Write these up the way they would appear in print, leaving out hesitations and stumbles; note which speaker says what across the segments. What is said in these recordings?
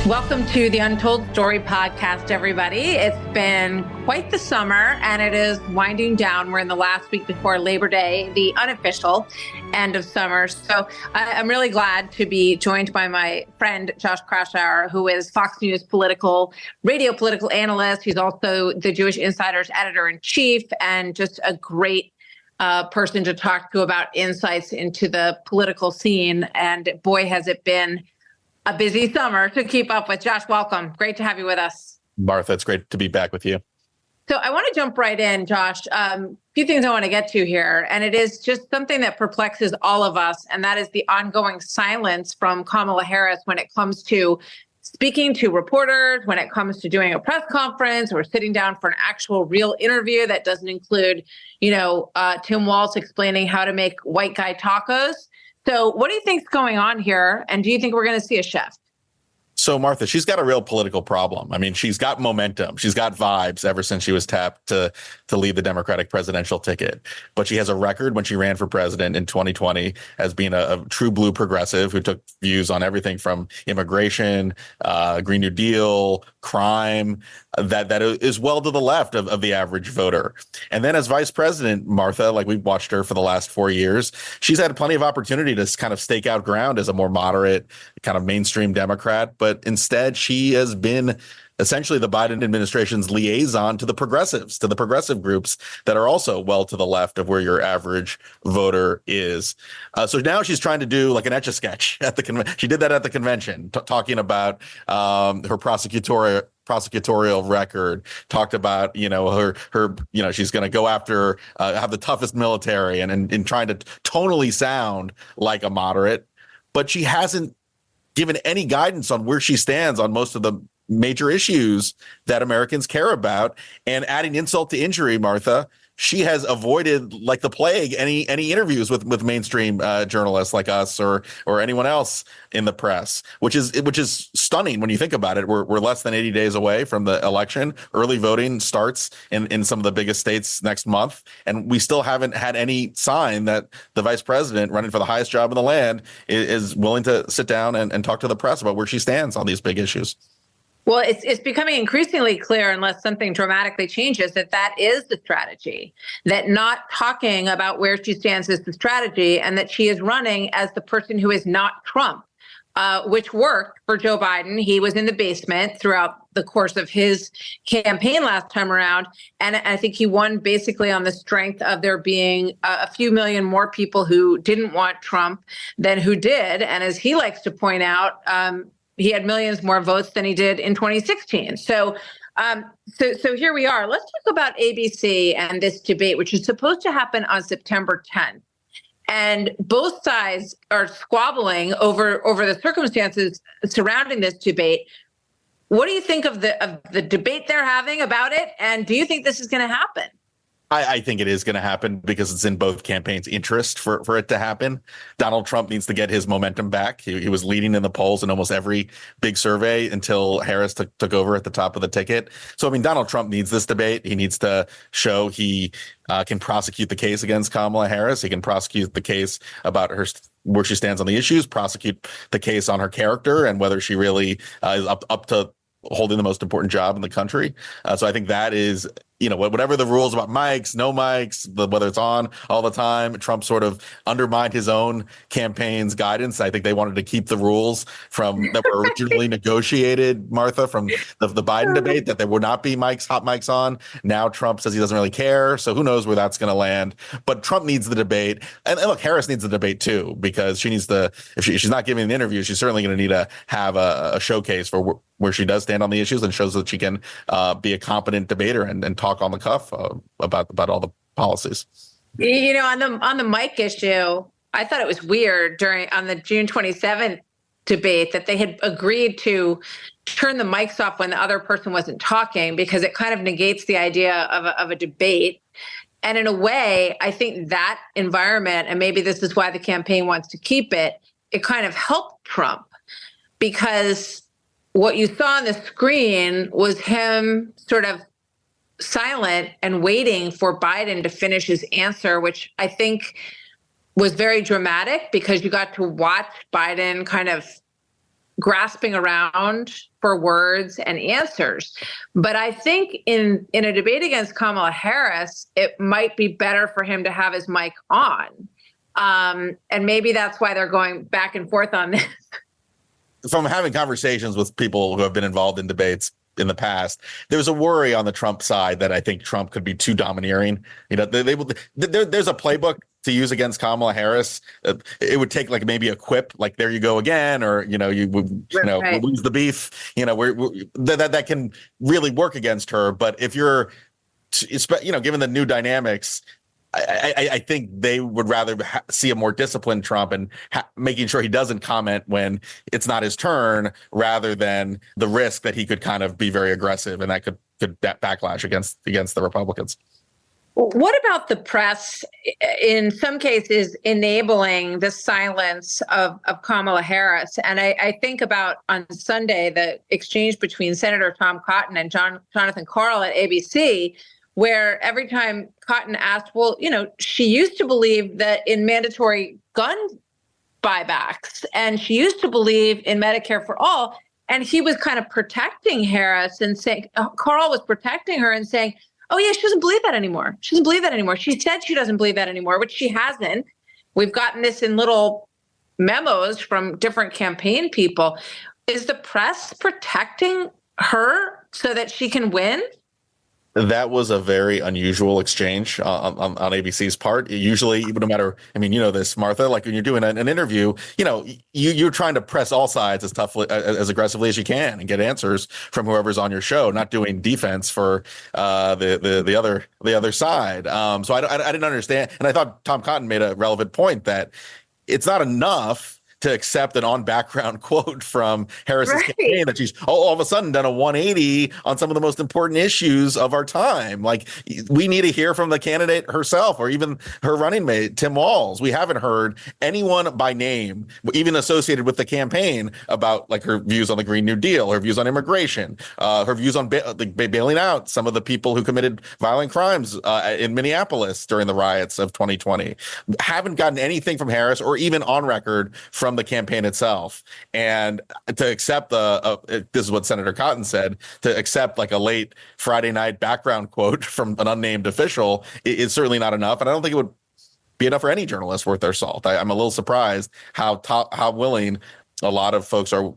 Speaker 1: Welcome to the Untold Story podcast, everybody. It's been quite the summer, and it is winding down. We're in the last week before Labor Day, the unofficial end of summer. So I'm really glad to be joined by my friend, Josh Kraushaar, who is Fox News radio political analyst. He's also the Jewish Insider's editor-in-chief, and just a great person to talk to about insights into the political scene. And boy, has it been a busy summer to keep up with. Josh, welcome. Great to have you with us.
Speaker 2: Martha, it's great to be back with you.
Speaker 1: So I want to jump right in, Josh. A few things I want to get to here, and it is just something that perplexes all of us, and that is the ongoing silence from Kamala Harris when it comes to speaking to reporters, when it comes to doing a press conference or sitting down for an actual real interview that doesn't include, Tim Walz explaining how to make white guy tacos. So what do you think's going on here? And do you think we're going to see a shift?
Speaker 2: So, Martha, she's got a real political problem. I mean, she's got momentum. She's got vibes ever since she was tapped to lead the Democratic presidential ticket. But she has a record when she ran for president in 2020 as being a true blue progressive who took views on everything from immigration, Green New Deal, crime, that is well to the left of the average voter. And then as vice president, Martha, like we've watched her for the last 4 years, she's had plenty of opportunity to kind of stake out ground as a more moderate, kind of mainstream Democrat. But instead, she has been essentially the Biden administration's liaison to the progressives, to the progressive groups that are also well to the left of where your average voter is. So now she's trying to do like an Etch-a-Sketch at the convention. She did that at the convention, talking about her prosecutorial record, talked about, her she's going to go after, have the toughest military and trying to tonally sound like a moderate. But she hasn't given any guidance on where she stands on most of the major issues that Americans care about. And adding insult to injury, Martha, she has avoided like the plague any interviews with mainstream journalists like us or anyone else in the press, which is stunning when you think about it. We're less than 80 days away from the election. Early voting starts in some of the biggest states next month, and we still haven't had any sign that the vice president running for the highest job in the land is willing to sit down and talk to the press about where she stands on these big issues.
Speaker 1: Well, it's becoming increasingly clear, unless something dramatically changes, that is the strategy, that not talking about where she stands is the strategy, and that she is running as the person who is not Trump, which worked for Joe Biden. He was in the basement throughout the course of his campaign last time around. And I think he won basically on the strength of there being a few million more people who didn't want Trump than who did. And as he likes to point out, he had millions more votes than he did in 2016. So here we are. Let's talk about ABC and this debate, which is supposed to happen on September 10th. And both sides are squabbling over the circumstances surrounding this debate. What do you think of the debate they're having about it? And do you think this is going to happen?
Speaker 2: I think it is going to happen because it's in both campaigns' interest for it to happen. Donald Trump needs to get his momentum back. He was leading in the polls in almost every big survey until Harris took over at the top of the ticket. So, I mean, Donald Trump needs this debate. He needs to show he can prosecute the case against Kamala Harris. He can prosecute the case about where she stands on the issues, prosecute the case on her character and whether she really is up to holding the most important job in the country. So I think that is, whatever the rules about mics, no mics, whether it's on all the time, Trump sort of undermined his own campaign's guidance. I think they wanted to keep the rules that were originally negotiated, Martha, from the Biden debate, that there would not be hot mics on. Now Trump says he doesn't really care. So who knows where that's going to land. But Trump needs the debate. And look, Harris needs the debate too, because she needs to, if she's not giving an interview, she's certainly going to need to have a showcase for where she does stand on the issues and shows that she can be a competent debater and talk on the cuff about all the policies.
Speaker 1: On the mic issue, I thought it was weird on the June 27th debate that they had agreed to turn the mics off when the other person wasn't talking, because it kind of negates the idea of a debate. And in a way, I think that environment, and maybe this is why the campaign wants to keep it, it kind of helped Trump, because what you saw on the screen was him sort of silent and waiting for Biden to finish his answer, which I think was very dramatic, because you got to watch Biden kind of grasping around for words and answers. But I think in a debate against Kamala Harris, it might be better for him to have his mic on. And maybe that's why they're going back and forth on this.
Speaker 2: From having conversations with people who have been involved in debates in the past, there's a worry on the Trump side that I think Trump could be too domineering. There's a playbook to use against Kamala Harris. It would take like maybe a quip, like "there you go again," or
Speaker 1: Right.
Speaker 2: lose the beef. That can really work against her. But if you're, given the new dynamics, I think they would rather see a more disciplined Trump and making sure he doesn't comment when it's not his turn, rather than the risk that he could kind of be very aggressive and that could backlash against the Republicans.
Speaker 1: What about the press, in some cases, enabling the silence of Kamala Harris? And I think about on Sunday, the exchange between Senator Tom Cotton and Jonathan Karl at ABC, where every time Cotton asked, well, she used to believe that in mandatory gun buybacks, and she used to believe in Medicare for all. And he was kind of protecting Harris and saying, Karl was protecting her and saying, oh, yeah, she doesn't believe that anymore. She doesn't believe that anymore. She said she doesn't believe that anymore, which she hasn't. We've gotten this in little memos from different campaign people. Is the press protecting her so that she can win?
Speaker 2: That was a very unusual exchange on ABC's part. Usually, no matter, this, Martha, like when you're doing an interview, you're trying to press all sides as aggressively as you can and get answers from whoever's on your show, not doing defense for the other side. So I didn't understand. And I thought Tom Cotton made a relevant point that it's not enough to accept an on-background quote from Harris's campaign that she's all of a sudden done a 180 on some of the most important issues of our time. Like, we need to hear from the candidate herself or even her running mate, Tim Walz. We haven't heard anyone by name, even associated with the campaign, about like her views on the Green New Deal, her views on immigration, her views on bailing out some of the people who committed violent crimes in Minneapolis during the riots of 2020. Haven't gotten anything from Harris or even on record from the campaign itself. And to accept this is what Senator Cotton said, to accept like a late Friday night background quote from an unnamed official is certainly not enough. And I don't think it would be enough for any journalist worth their salt. I'm a little surprised how willing a lot of folks are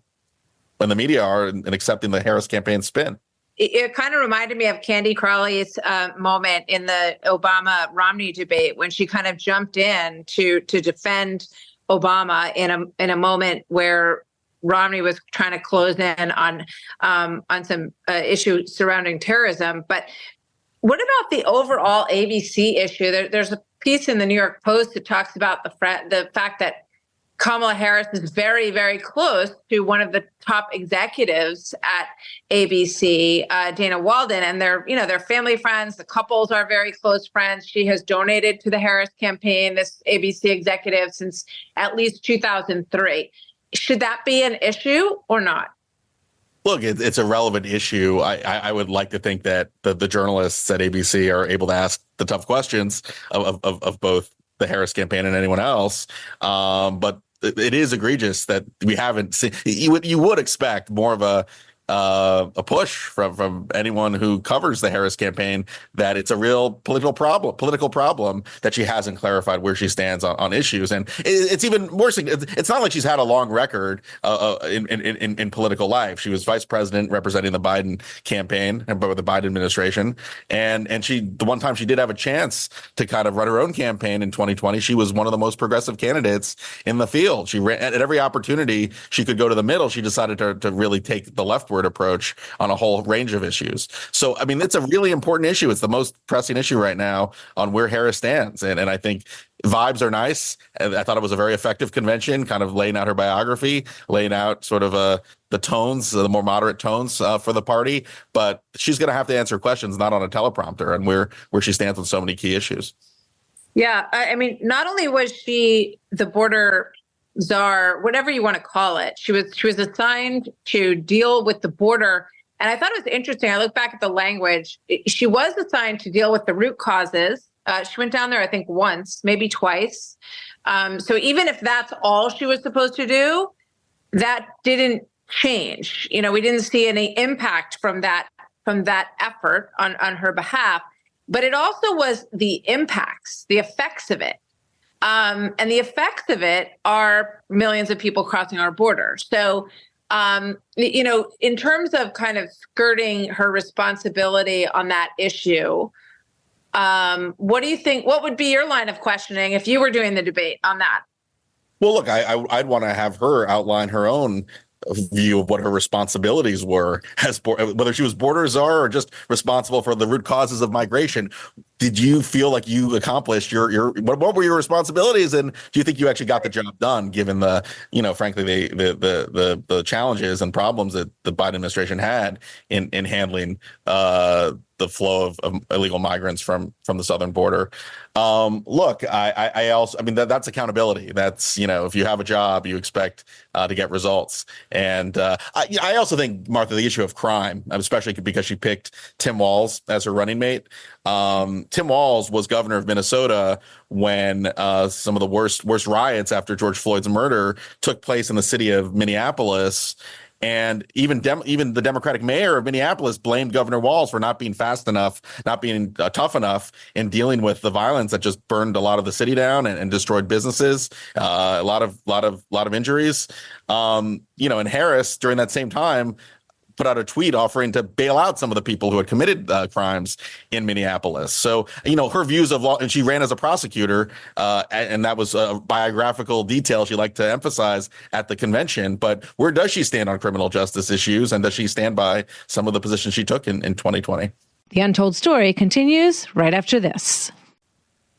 Speaker 2: in the media are in accepting the Harris campaign spin.
Speaker 1: It kind of reminded me of Candy Crowley's moment in the Obama-Romney debate when she kind of jumped in to defend Obama in a moment where Romney was trying to close in on some issue surrounding terrorism. But what about the overall ABC issue? There's a piece in the New York Post that talks about the fact that Kamala Harris is very, very close to one of the top executives at ABC, Dana Walden, and they're family friends. The couples are very close friends. She has donated to the Harris campaign, this ABC executive, since at least 2003. Should that be an issue or not?
Speaker 2: Look, it's a relevant issue. I would like to think that the journalists at ABC are able to ask the tough questions of both the Harris campaign and anyone else. But it is egregious that we haven't seen. You would expect more of a push from anyone who covers the Harris campaign that it's a real political problem that she hasn't clarified where she stands on issues. And it's even worse. It's not like she's had a long record in political life. She was vice president representing the Biden campaign and the Biden administration. And the one time she did have a chance to kind of run her own campaign in 2020, she was one of the most progressive candidates in the field. She ran at every opportunity she could go to the middle. She decided to really take the leftward approach on a whole range of issues. So, it's a really important issue. It's the most pressing issue right now on where Harris stands. And I think vibes are nice. I thought it was a very effective convention, kind of laying out her biography, laying out sort of the tones, the more moderate tones for the party. But she's going to have to answer questions, not on a teleprompter, and where she stands on so many key issues.
Speaker 1: Yeah. Not only was she the border czar, whatever you want to call it, she was assigned to deal with the border. And I thought it was interesting. I look back at the language. She was assigned to deal with the root causes. She went down there, I think, once, maybe twice. So even if that's all she was supposed to do, that didn't change. We didn't see any impact from that effort on her behalf. But it also was the impacts, the effects of it. And the effects of it are millions of people crossing our border. So, in terms of kind of skirting her responsibility on that issue, what do you think? What would be your line of questioning if you were doing the debate on that?
Speaker 2: Well, look, I'd want to have her outline her own view of what her responsibilities were as whether she was border czar or just responsible for the root causes of migration. Did you feel like you accomplished what were your responsibilities, and do you think you actually got the job done, given the frankly the challenges and problems that the Biden administration had in handling the flow of illegal migrants from the southern border? Look, I mean that's accountability. That's if you have a job, you expect to get results. And I also think, Martha, the issue of crime, especially because she picked Tim Walz as her running mate. Tim Walz was governor of Minnesota when some of the worst riots after George Floyd's murder took place in the city of Minneapolis. And even the Democratic mayor of Minneapolis blamed Governor Walz for not being fast enough, not being tough enough in dealing with the violence that just burned a lot of the city down and destroyed businesses, a lot of injuries. And Harris during that same time put out a tweet offering to bail out some of the people who had committed crimes in Minneapolis. So, her views of law, and she ran as a prosecutor, and that was a biographical detail she liked to emphasize at the convention. But where does she stand on criminal justice issues, and does she stand by some of the positions she took in 2020?
Speaker 3: The Untold Story continues right after this.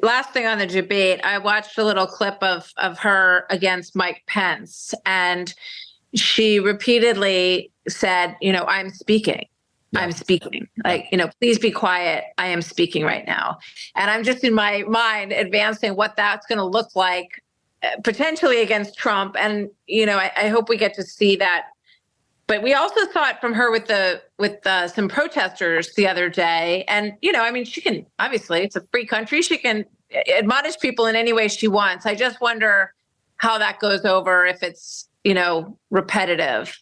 Speaker 1: Last thing on the debate, I watched a little clip of her against Mike Pence, and she repeatedly said, I'm speaking. Yeah. I'm speaking. Please be quiet. I am speaking right now. And I'm just in my mind advancing what that's going to look like potentially against Trump. And, I hope we get to see that. But we also saw it from her with some protesters the other day. And, she can, obviously, it's a free country. She can admonish people in any way she wants. I just wonder how that goes over if it's, repetitive.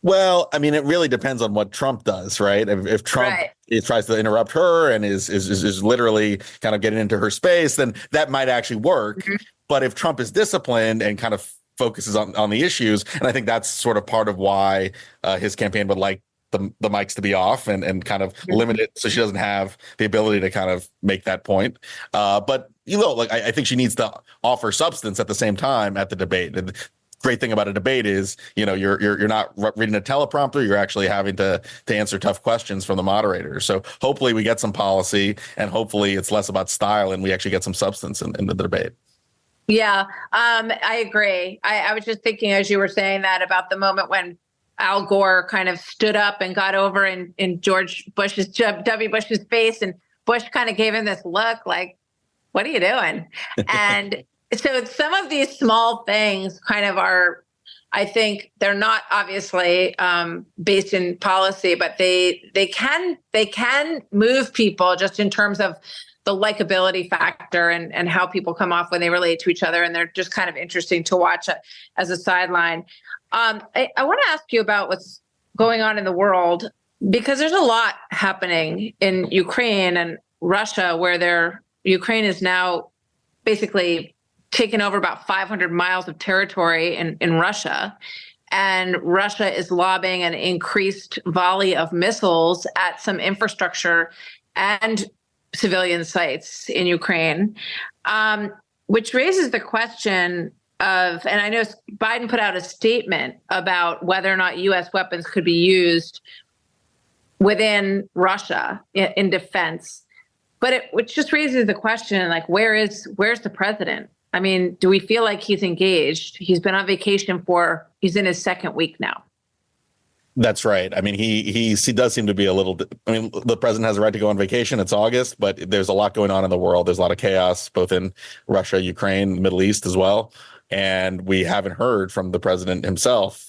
Speaker 2: Well, I mean, it really depends on what Trump does, right? If Trump tries to interrupt her and is literally kind of getting into her space, then that might actually work. Mm-hmm. But if Trump is disciplined and kind of focuses on the issues, and I think that's sort of part of why his campaign would like the mics to be off and kind of limit it so she doesn't have the ability to kind of make that point. But I think she needs to offer substance at the same time at the debate. And great thing about a debate is, you're not reading a teleprompter. You're actually having to answer tough questions from the moderator. So hopefully we get some policy, and hopefully it's less about style and we actually get some substance in the debate.
Speaker 1: Yeah, I agree. I was just thinking as you were saying that about the moment when Al Gore kind of stood up and got over in W. Bush's face, and Bush kind of gave him this look like, what are you doing? And so some of these small things kind of are, I think they're not obviously based in policy, but they can move people just in terms of the likability factor and how people come off when they relate to each other. And they're just kind of interesting to watch as a sideline. I want to ask you about what's going on in the world, because there's a lot happening in Ukraine and Russia, where Ukraine is now basically taken over about 500 miles of territory in Russia. And Russia is lobbing an increased volley of missiles at some infrastructure and civilian sites in Ukraine, which raises the question of, and I know Biden put out a statement about whether or not U.S. weapons could be used within Russia in defense, but which just raises the question, like, where's the president? I mean, do we feel like he's engaged? He's been on vacation he's in his second week now.
Speaker 2: That's right. I mean, he does seem to be a little. I mean, the president has a right to go on vacation. It's August, but there's a lot going on in the world. There's a lot of chaos, both in Russia, Ukraine, the Middle East as well. And we haven't heard from the president himself.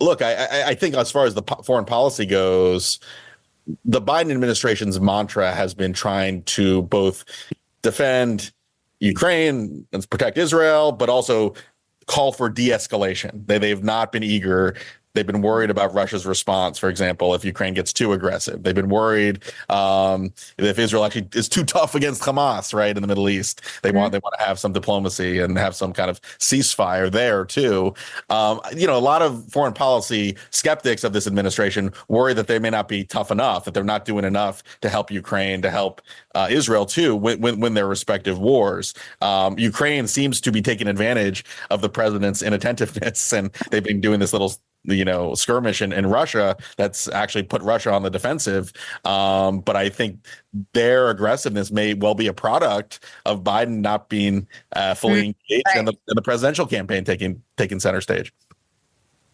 Speaker 2: Look, I think as far as the foreign policy goes, the Biden administration's mantra has been trying to both defend Ukraine and protect Israel, but also call for de-escalation. They've not been eager. They've been worried about Russia's response, for example, if Ukraine gets too aggressive. They've been worried if Israel actually is too tough against Hamas, right, in the Middle East. They want to have some diplomacy and have some kind of ceasefire there too. A lot of foreign policy skeptics of this administration worry that they may not be tough enough, that they're not doing enough to help Ukraine, to help Israel too win their respective wars. Ukraine seems to be taking advantage of the president's inattentiveness, and they've been doing this little skirmish in Russia that's actually put Russia on the defensive. But I think their aggressiveness may well be a product of Biden not being fully engaged and the presidential campaign taking center stage.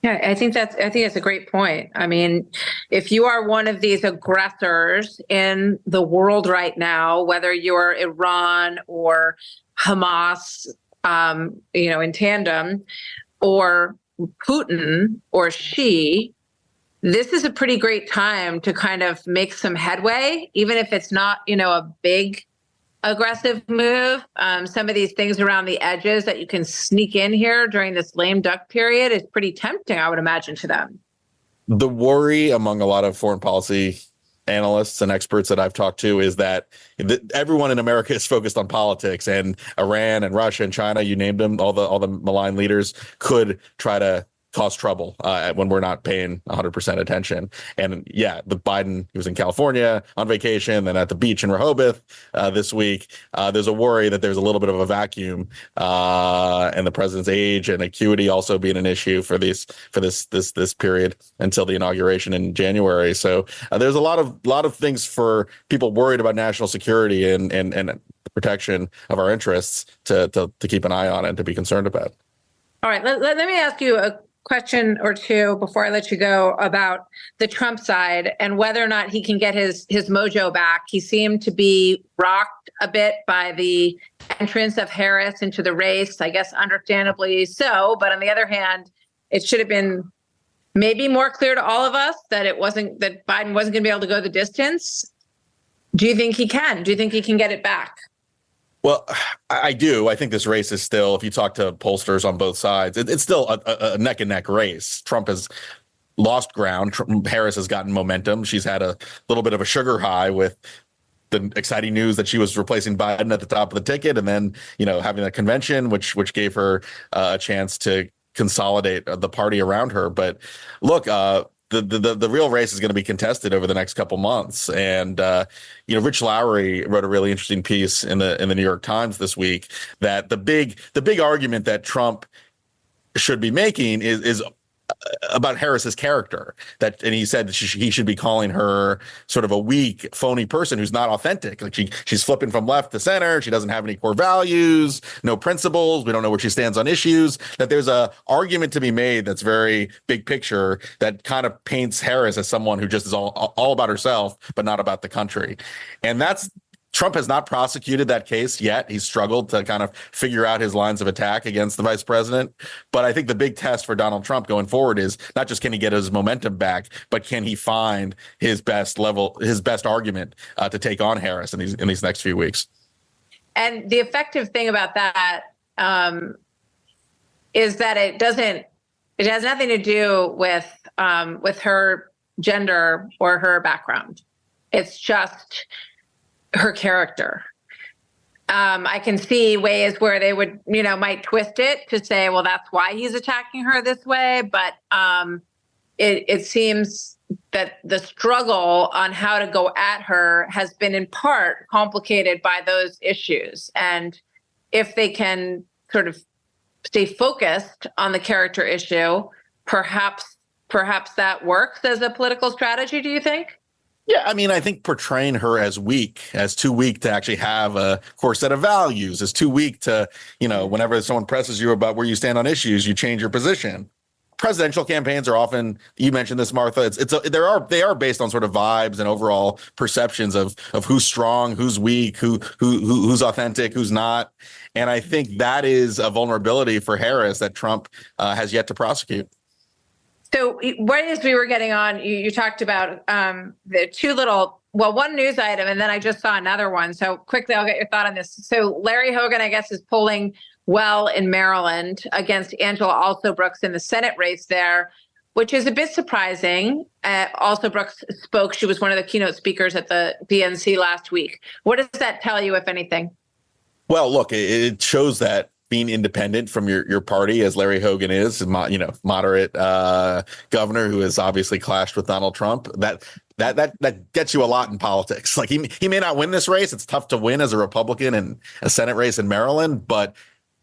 Speaker 1: Yeah, I think that's a great point. I mean, if you are one of these aggressors in the world right now, whether you're Iran or Hamas, in tandem, or Putin or Xi, this is a pretty great time to kind of make some headway, even if it's not, a big aggressive move. Some of these things around the edges that you can sneak in here during this lame duck period is pretty tempting, I would imagine, to them.
Speaker 2: The worry among a lot of foreign policy analysts and experts that I've talked to is that everyone in America is focused on politics, and Iran and Russia and China, you named them, all the malign leaders could try to cause trouble when we're not paying 100% attention. And yeah, the Biden, he was in California on vacation, then at the beach in Rehoboth this week. There's a worry that there's a little bit of a vacuum, and the president's age and acuity also being an issue for this period until the inauguration in January. So there's a lot of things for people worried about national security and the protection of our interests to keep an eye on and to be concerned about.
Speaker 1: All right, let me ask you a question or two before I let you go about the Trump side and whether or not he can get his mojo back. He seemed to be rocked a bit by the entrance of Harris into the race, I guess understandably so. But on the other hand, it should have been maybe more clear to all of us that Biden wasn't going to be able to go the distance. Do you think he can? Do you think he can get it back?
Speaker 2: Well, I do. I think this race is still, if you talk to pollsters on both sides, it's still a neck and neck race. Trump has lost ground. Harris has gotten momentum. She's had a little bit of a sugar high with the exciting news that she was replacing Biden at the top of the ticket, and then having a convention, which gave her a chance to consolidate the party around her. But look, the real race is going to be contested over the next couple months. And, Rich Lowry wrote a really interesting piece in the New York Times this week that the big argument that Trump should be making is about Harris's character, and he said that he should be calling her sort of a weak, phony person who's not authentic. Like she's flipping from left to center. She doesn't have any core values, no principles. We don't know where she stands on issues. That there's a argument to be made that's very big picture that kind of paints Harris as someone who just is all about herself, but not about the country. And Trump has not prosecuted that case yet. He's struggled to kind of figure out his lines of attack against the vice president. But I think the big test for Donald Trump going forward is not just can he get his momentum back, but can he find his best argument to take on Harris in these next few weeks.
Speaker 1: And the effective thing about that is that it has nothing to do with her gender or her background. It's just her character. I can see ways where they would, might twist it to say, well, that's why he's attacking her this way. But it seems that the struggle on how to go at her has been in part complicated by those issues. And if they can sort of stay focused on the character issue, perhaps that works as a political strategy, do you think?
Speaker 2: Yeah, I mean, I think portraying her as too weak to actually have a core set of values, as too weak to, whenever someone presses you about where you stand on issues, you change your position. Presidential campaigns are often, you mentioned this, Martha, they are based on sort of vibes and overall perceptions of who's strong, who's weak, who's authentic, who's not. And I think that is a vulnerability for Harris that Trump has yet to prosecute.
Speaker 1: So right as we were getting on, you talked about the one news item, and then I just saw another one. So quickly, I'll get your thought on this. So Larry Hogan, I guess, is polling well in Maryland against Angela Alsobrooks in the Senate race there, which is a bit surprising. Alsobrooks spoke. She was one of the keynote speakers at the DNC last week. What does that tell you, if anything?
Speaker 2: Well, look, it shows that being independent from your party, as Larry Hogan is, moderate governor who has obviously clashed with Donald Trump, that gets you a lot in politics. Like he may not win this race. It's tough to win as a Republican in a Senate race in Maryland, but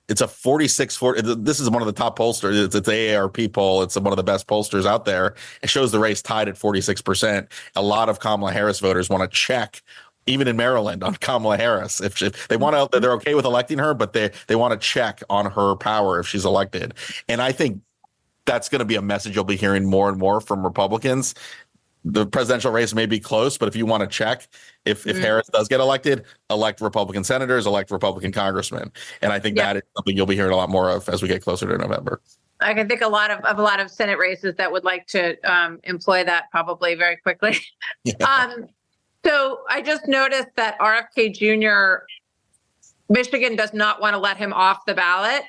Speaker 2: it's a 46-40. This is one of the top pollsters. It's the AARP poll. It's one of the best pollsters out there. It shows the race tied at 46%. A lot of Kamala Harris voters want to check, even in Maryland, on Kamala Harris. If they want to, they're okay with electing her, but they want to check on her power if she's elected. And I think that's going to be a message you'll be hearing more and more from Republicans. The presidential race may be close, but if you want to check, if Harris does get elected, elect Republican senators, elect Republican congressmen. And I think that is something you'll be hearing a lot more of as we get closer to November.
Speaker 1: I can think a lot of Senate races that would like to employ that probably very quickly. Yeah. So I just noticed that RFK Jr., Michigan does not want to let him off the ballot.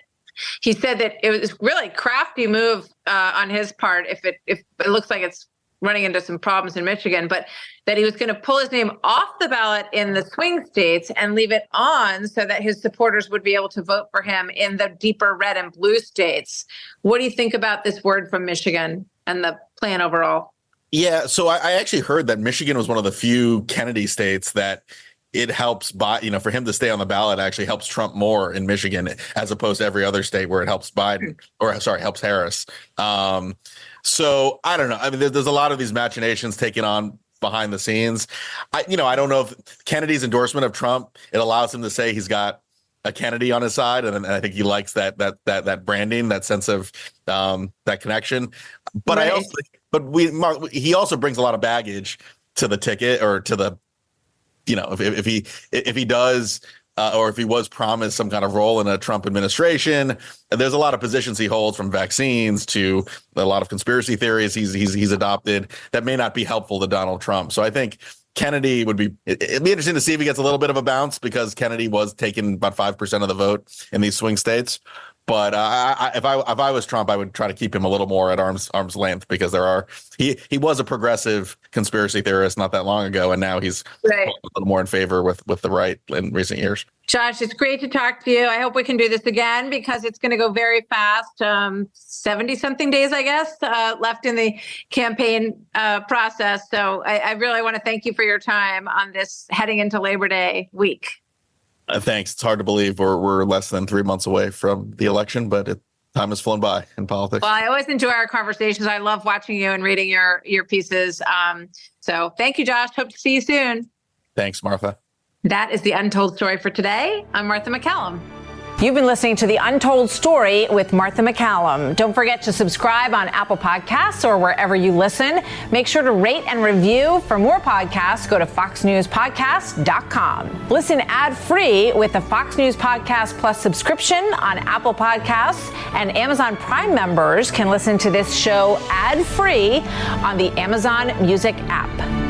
Speaker 1: He said that it was really crafty move on his part if it looks like it's running into some problems in Michigan, but that he was going to pull his name off the ballot in the swing states and leave it on so that his supporters would be able to vote for him in the deeper red and blue states. What do you think about this word from Michigan and the plan overall?
Speaker 2: Yeah, so I actually heard that Michigan was one of the few Kennedy states that it helps for him to stay on the ballot actually helps Trump more in Michigan as opposed to every other state where it helps Biden helps Harris. So I don't know. I mean, there's a lot of these machinations taken on behind the scenes. I don't know if Kennedy's endorsement of Trump, it allows him to say he's got a Kennedy on his side. And I think he likes that branding, that sense of that connection. But right. He also brings a lot of baggage to the ticket or to the, if he does, or if he was promised some kind of role in a Trump administration, there's a lot of positions he holds, from vaccines to a lot of conspiracy theories he's adopted that may not be helpful to Donald Trump. So I think Kennedy it'd be interesting to see if he gets a little bit of a bounce, because Kennedy was taking about 5% of the vote in these swing states. But if I was Trump, I would try to keep him a little more at arm's length, because he was a progressive conspiracy theorist not that long ago, and now he's a little more in favor with the right in recent years.
Speaker 1: Josh, it's great to talk to you. I hope we can do this again, because it's going to go very fast. 70-something days, I guess, left in the campaign process. So I really want to thank you for your time on this heading into Labor Day week.
Speaker 2: Thanks. It's hard to believe we're less than 3 months away from the election, but time has flown by in politics.
Speaker 1: Well, I always enjoy our conversations. I love watching you and reading your pieces. So thank you, Josh. Hope to see you soon.
Speaker 2: Thanks, Martha.
Speaker 1: That is the Untold Story for today. I'm Martha McCallum.
Speaker 4: You've been listening to The Untold Story with Martha McCallum. Don't forget to subscribe on Apple Podcasts or wherever you listen. Make sure to rate and review. For more podcasts, go to foxnewspodcast.com. Listen ad-free with the Fox News Podcast Plus subscription on Apple Podcasts, and Amazon Prime members can listen to this show ad-free on the Amazon Music app.